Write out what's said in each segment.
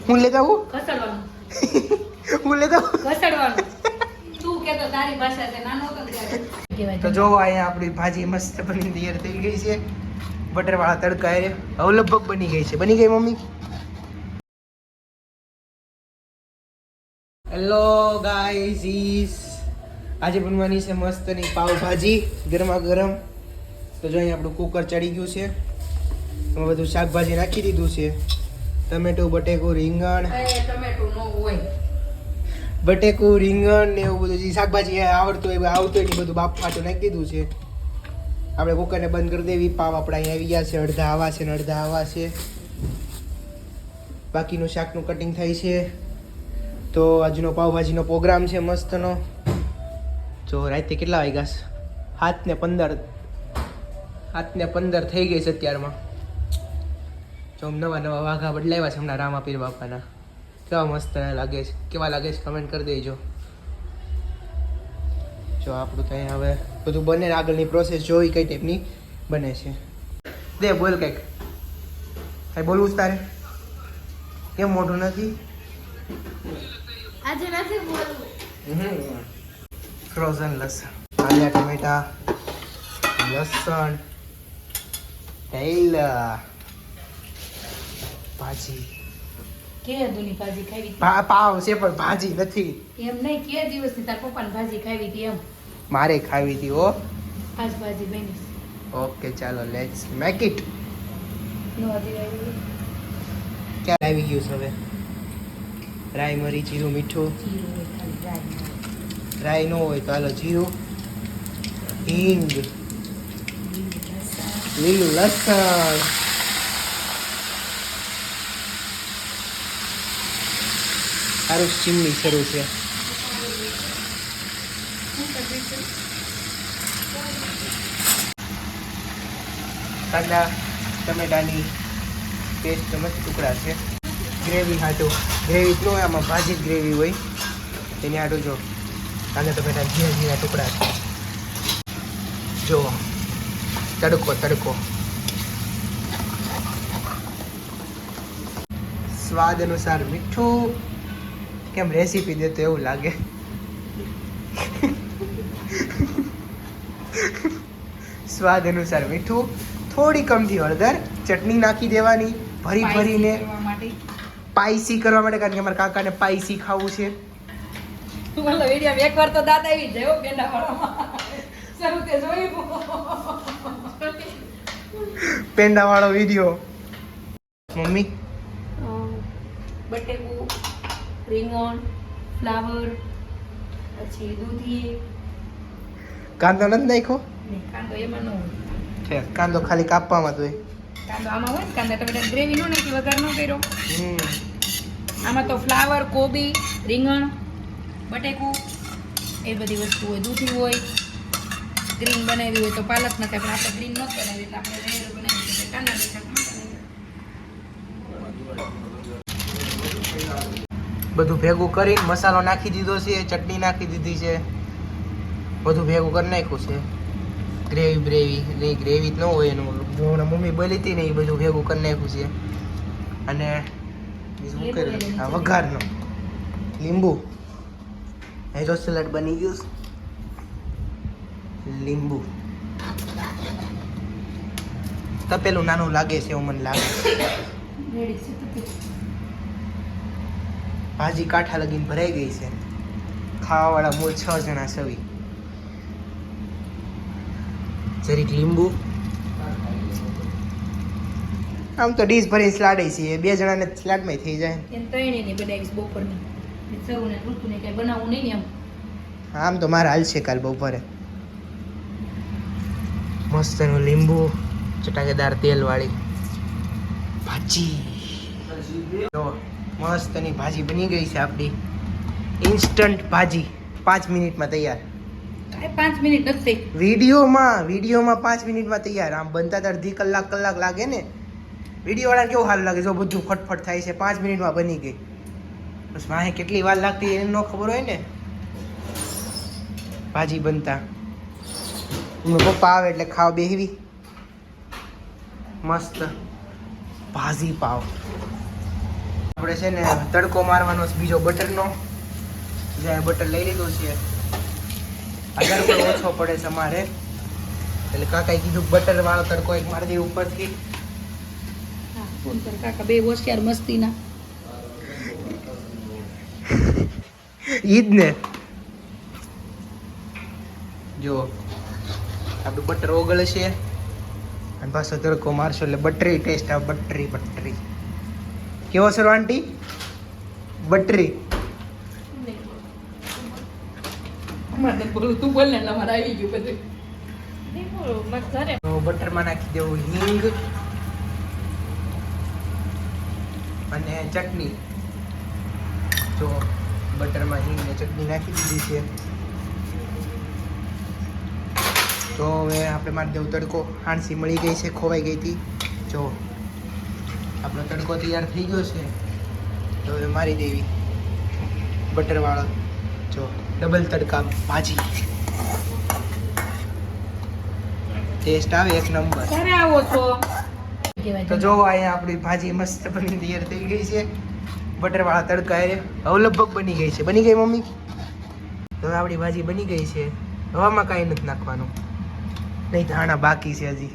હું લેતા આવું ઘસડવાનું હું લેતા આવું ઘસડવાનું તું કે તો તારી ભાષા છે નાનો તો ત્યારે તો જો અહીંયા આપણી ભાજી મસ્ત બની તૈયાર થઈ ગઈ છે બટરવાળા તડકા એ હવે લગભગ બની ગઈ છે બની ગઈ મમ્મી હેલો ગાઈઝ આજે બનવાની છે મસ્તની પાવભાજી ગરમા ગરમ તો જો અહીંયા આપણું કુકર ચડી ગયું છે એમાં બધું શાકભાજી નાખી દીધું છે ટમેટું બટેકું રીંગણ ટમેટું નો હોય બટેકું રીંગણ ને એવું બધું જે શાકભાજી આવડતું હોય આવતું હોય ને બધું બાફાટું નાખી દીધું છે આપણે કુકરને બંધ કરી દેવી પાવ આપણા અહીંયા આવી ગયા છે અડધા આવા છે ને અડધા આવા છે બાકીનું શાકનું કટિંગ થાય છે તો આજનો પાવભાજીનો પ્રોગ્રામ છે મસ્તનો જો રાતે કેટલા વાગ્યા 7:15 થઈ ગઈ છે અત્યારમાં જો નવા નવા વાઘા બદલાવ્યા છે હમણાં રામાપીર બાપાના કેવા મસ્ત લાગે છે કેવા લાગે છે કમેન્ટ કરી દેજો જો આપણું તો અહીંયા હવે બધું બને આગળની પ્રોસેસ જોઈ કઈ ટાઈપની બને છે દે બોલ કંઈક કાંઈ બોલવું જ તારે કેમ મોઢું નથી આજે નથી બોલવું ફ્રોઝન લસણ આલિયા ટમેટા લસણ તેલ ભાજી કે દુની ભાજી ખાવી પાવ છે પણ ભાજી નથી એમ નહીં કે દિવસની તાર પપ્પાની ભાજી ખાવી હતી એમ મારે ખાવી હતી ઓ આજ ભાજી બની ઓકે ચાલો લેટ્સ મેક ઇટ નો આવી ક્યાં આવી ગયું છે હવે રાઈ મરી જીરું મીઠું જીરું હોય ખાલી રાઈ રાઈ ન હોય તો હાલો જીરું હિંગ લીલું લસણ સારું ચીમની શરૂ છે કાંદા ટમેટાની પેસ્ટ મસ્ત ટુકડા છે ગ્રેવી હાટું ગ્રેવી જ ન હોય આમાં ભાજી જ ગ્રેવી હોય તેની હાટું જો કાંદા ટમેટા ઝીણા ઝીણા ટુકડા છે જો તડકો તડકો સ્વાદ અનુસાર મીઠું કેમ રેસીપી દેતો એવું લાગે સ્વાદ અનુસાર મીઠું થોડી કમથી હળદર ચટણી નાખી દેવાની ભરી ભરીને પાઈસી કરવા માટે કારણ કે અમારા કાકાને પાઈસી ખાવું છે બોલો વિડિયો એકવાર તો દાદા આવી જાય પેંડા વાળામાં શરૂ તે જોયું પેંડા વાળો વિડીયો મમ્મી બટેકું રીંગણ ફ્લાવર પછી દૂધી કાંદો નથી નાખ્યો ને કાંદો એમાં ન હોય છે કાંદો ખાલી કાપવામાં તો કાંદો આમાં હોય ને કાંદા ટમેટા ગ્રેવી નો નાખી વઘાર નો કર્યો આમાં તો ફ્લાવર કોબી રીંગણ બટેકું એ બધી વસ્તુ હોય દૂધી હોય ગ્રીન બનાવી હોય તો પાલક નખાય પણ આપણે ગ્રીન ન બનાવી એટલે આપણે રેડ બનાવી શકીએ કાંદા બધું ભેગું કરીને મસાલો નાખી દીધો છે ચટણી નાખી દીધી છે બધું ભેગું કરી નાખ્યું છે ગ્રેવી બ્રેવી નહીં ગ્રેવી જ ન હોય એનું હમણાં મમ્મી બોલી હતી ને એ બધું ભેગું કરી નાખ્યું છે અને બીજું શું કર્યું હા વઘારનો લીંબુ એ જો સલાડ બની ગયું લીંબુ તપેલું નાનું લાગે છે એવું મને લાગે ભાજી કાંઠા લગીને ભરાઈ ગઈ છે ખાવાવાળા મૂળ 6 જણા સવી જરીક લીંબુ આમ તો ડીશ ભરીને સ્લાડ છે 2 જણાને સ્લાડમાં થઈ જાય એમ ત્રણેયની બનાવીશ બપોરની સરુને ઋતુને કઈ બનાવવું નહીં ને એમ આમ તો મારે હાલશે કાલ બપોરે મસ્તનું લીંબુ ચટાકેદાર તેલવાળી ભાજી જો મસ્તની ભાજી બની ગઈ છે આપણી ઇન્સ્ટન્ટ ભાજી 5 મિનિટમાં તૈયાર કાંઈ 5 મિનિટ નથી વિડીયોમાં 5 મિનિટમાં તૈયાર આમ બનતા તો અડધી કલાક લાગે ને વિડીયો વાળા કેવું સારું લાગે જો બધું ફટફટ થાય છે 5 મિનિટમાં બની ગઈ બસ માહે કેટલી વાર લાગતી એને ન ખબર હોય ને ભાજી બનતા પપ્પા આવે એટલે ખાવા બેહવી મસ્ત ભાજી પાવ આપણે છે ને તડકો મારવાનો છે બીજો બટરનો. જ્યાં બટર લઈ લીધું છે અગર પણ ઓછો પડે છે અમારે, એટલે કાકાએ કીધું બટર વાળો તડકો એક મારી દે ઉપરથી. હા ફોન પર કાકા બે હોશિયાર મસ્તીના. ઈ જ ને. જો આપણું બટર ઓગળે છે અને પાછો તડકો મારશો એટલે બટરી ટેસ્ટ આવે. બટરી કેવો સર આંટી? બટરી. અમારે બોલું તું બોલ ને એટલે અમારે આવી ગયું બધું. તો બટરમાં નાખી દેવું હિંગ અને ચટણી. જો બટરમાં હિંગ ને ચટણી નાખી દીધી છે. તો હવે આપણે મારી દેવું તડકો. હાણસી મળી ગઈ છે, ખોવાઈ ગઈ હતી. જો આપણો તડકો તૈયાર થઈ ગયો છે. તો હવે મારી દેવી બટરવાળો. જો ડબલ તડકા ભાજી, ટેસ્ટ આવે એક નંબર. ક્યારે આવો છો? તો જો અહીંયા આપણી ભાજી મસ્ત બની તૈયાર થઈ ગઈ છે બટરવાળા તડકા. હવે લગભગ બની ગઈ છે. બની ગઈ મમ્મી? તો હવે આપણી ભાજી બની ગઈ છે. હવામાં કાંઈ નથી નાખવાનું, નહીં ધાણા બાકી છે હજી.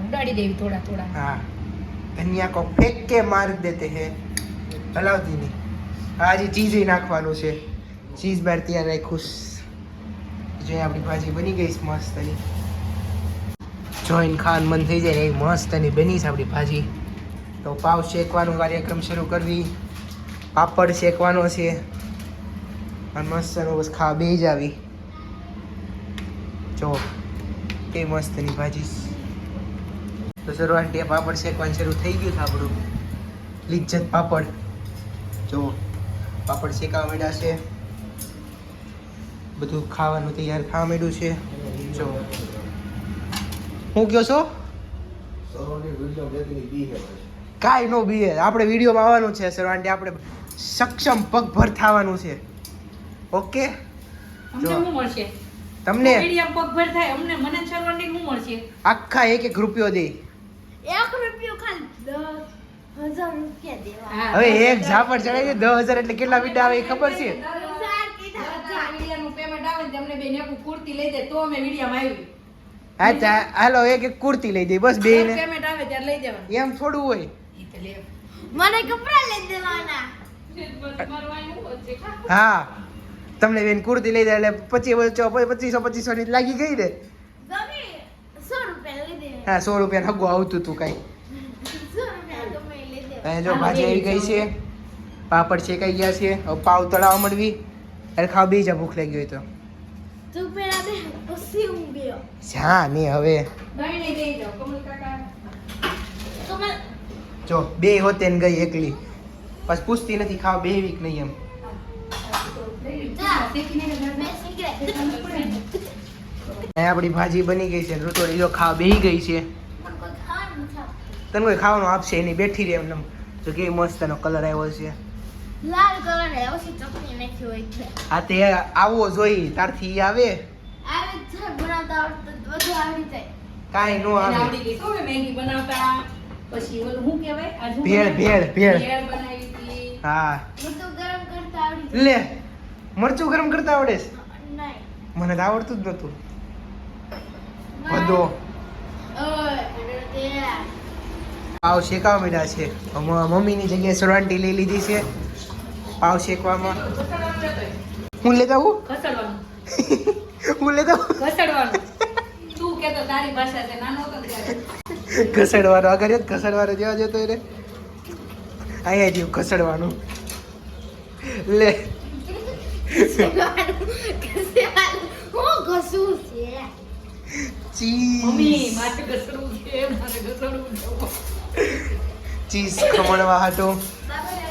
ઉડાડી દેવી થોડા થોડા. हाँ धनिया को फेंक के मार देते हैं, हलावती नहीं. आज चीज़ ही નાખવાનું છે. ચીઝ બાર તૈયાર રાખ્યું. જો આપણી ભાજી બની ગઈ છે મસ્તની. જોઈને ખાવાનું મન થઈ જાય એ મસ્તની બની છે આપણી ભાજી. તો પાવ શેકવાનો કાર્યક્રમ શરૂ કરવી. પાપડ શેકવાનો છે અને મસ્તનો બસ ખાવા બેસી જ આવી. જો એ મસ્તની ભાજી. તો શરૂઆતથી પાપડ શેકવાનું શરૂ થઈ ગયું છે આપણું. લિજ્જત પાપડ. જો પાપડ શેકાવા માંડ્યા છે. બધું ખાવાનું તૈયાર ખાવા માંડ્યું છે. જો હું કયો છો? કાંઈ નો બીએ. આપણે વિડીયોમાં આવવાનું છે શરૂઆતથી. આપણે સક્ષમ પગભર થવાનું છે. ઓકે. અમને શું મળશે? તમને મીડિયમ પગભર થાય અમને. મને શરૂઆતથી શું મળશે? આખા એક રૂપિયો દે. ₹1 ખાલી 10,000 રૂપિયા દેવા. હા, હવે એક ઝાપડ ચડાવી દે 10,000 એટલે કેટલા વીડા આવે એ ખબર છે? 10,000 કીધા. મીડિયાનું પેમેન્ટ આવે ને અમને બેન એક કુર્તી લઈ દે તો અમે મીડિયામાં આવી. હા હાલો એક કુર્તી લઈ દે બસ બે ને. પેમેન્ટ આવે ત્યારે લઈ દેવાનું. એમ થોડું હોય. ઈ તો લે. મને કપડા લઈ દેવાના. તમારું આય હું છે ખા. હા તમને બેન કુર્તી લઈ દે એટલે 2500 ની લાગી ગઈ ને. ગમે 100 રૂપિયા લઈ દેવાના. હા 100 રૂપિયા હગું આવતું તું કઈ. 100 રૂપિયા ગમે એ લઈ દેવાના. અહીંયા જો ભાજી આવી ગઈ છે, પાપડ શેકાઈ ગયા છે. હવે પાવ તળાવવા મળવી એટલે ખાવા બેસી જા ભૂખ લાગી હોય તો. તું પેલા બે પછી હું ગયો. જા ને હવે ભાઈને દઈ જાઓ કમલ કાકા. કમલ જો બે હોતે ને ગઈ એકલી. બસ પૂછતી નથી ખાવા બેહવી કે નહીં એમ. જા મેં શીખરે. અહીંયા આપણી ભાજી બની ગઈ છે. રોટોડી જો ખાવા બેહી ગઈ છે. મને કોઈ ખાવાનું નથી આપતું. તને કોઈ ખાવાનું આપશે એની બેઠી રહે એમને. જો કેવી મસ્ત એનો કલર આવ્યો છે. લાલ કલર ને ઓછી ચટણી નાખી હોય છે. આ તે આવવો જોઈ તારથી ઈ આવે. આવે જ છે બનાવતા આવડતું તો બધું આવડી જાય. કાંઈ નો એને આવે. આવડી ગઈ તો મેગી બનાવતા. પછી ઓલું શું કહેવાય? આ શું ભેળ બનાવ્યું? ભેળ ભેળ. ભેળ બનાવી હતી. હા બધું ગરમ કરતા આવડી લે મરચું ગરમ કરતા આવડે છે? જાય. નહીં. મને તો આવડતું જ નતું. બધો ઓય તે પાવ શેકાવા માંડ્યા છે. મમ્મીની જગ્યાએ સરાંટી લઈ લીધી છે પાવ શેકવામાં. હું લેતા આવું? ઘસડવાનું. હું લેતા આવું? ઘસડવાનું. તું કહેતો તારી ભાષા છે નાનો હતો ત્યારે. ઘસડવાનો આગળ ઘસડવાનો જેવા જતો રે અહીંયા જેવું ઘસડવાનું. લે હું ઘસું છે. મમ્મી ચીઝ મારે ઘસડવું છે મારે ઘસડવું છે. ચીઝ ખમણવા હાટો.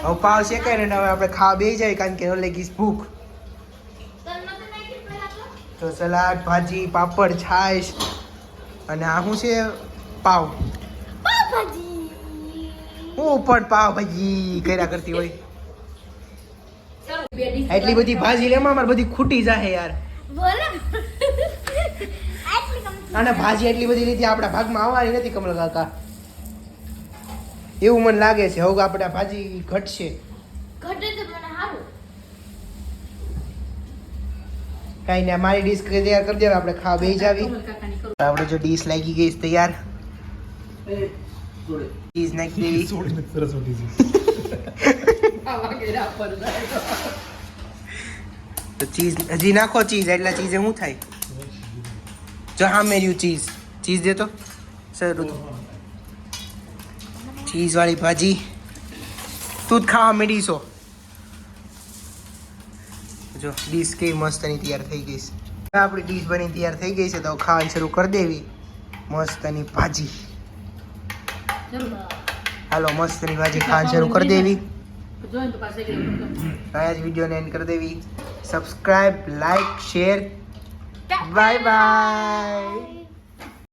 હવે પાવ શેકાય ને હવે આપણે ખાવા બેસી જાય કારણ કે ઓલે ગીસ ભૂખ. તો સલાડ ભાજી પાપડ છાશ અને આ શું છે? પાવ. હું પણ પાવ ભાજી કર્યા કરતી હોય. ચાલો, બે dish એટલી બધી ભાજી લેમાં મારે બધી ખૂટી જાહે યાર. બોલો આટલી કમ અને ભાજી એટલી બધી લીધી આપણા ભાગમાં આવવાની નથી કમલ કાકા. એવું મને લાગે છે. હવે આપણે આ ભાજી ઘટશે. ઘટે તો મને સારું. કાંઈ નહીં, મારી ડીશ તૈયાર કરી દેવા, આપણે ખાવા બેસી જાવી. કમલ કાકાની કરું. આપણે જો ડીશ લાગી ગઈ છે તૈયાર. ચીઝ નાખી દેવી. આ વાગેરા પર જાય તો. તો ચીઝ હજી નાખો. ચીઝ એટલા ચીઝે શું થાય? જો હા મેર્યું ચીઝ. ચીઝ દે તો સર. ચીઝ વાળી ભાજી તું જ ખાવા માંડીશો. જો ડીશ કેવી મસ્તની તૈયાર થઈ ગઈ છે. આપણી ડીશ બની તૈયાર થઈ ગઈ છે તો ખાવાનું શરૂ કરી દેવી. મસ્તની ભાજી. હાલો મસ્તની ભાજી ખાવાનું શરૂ કરી દેવી. જોઈને તો પાસે ગઈ. આજ વિડીયોને એન્ડ કરી દેવી. Subscribe, like, share. Bye by.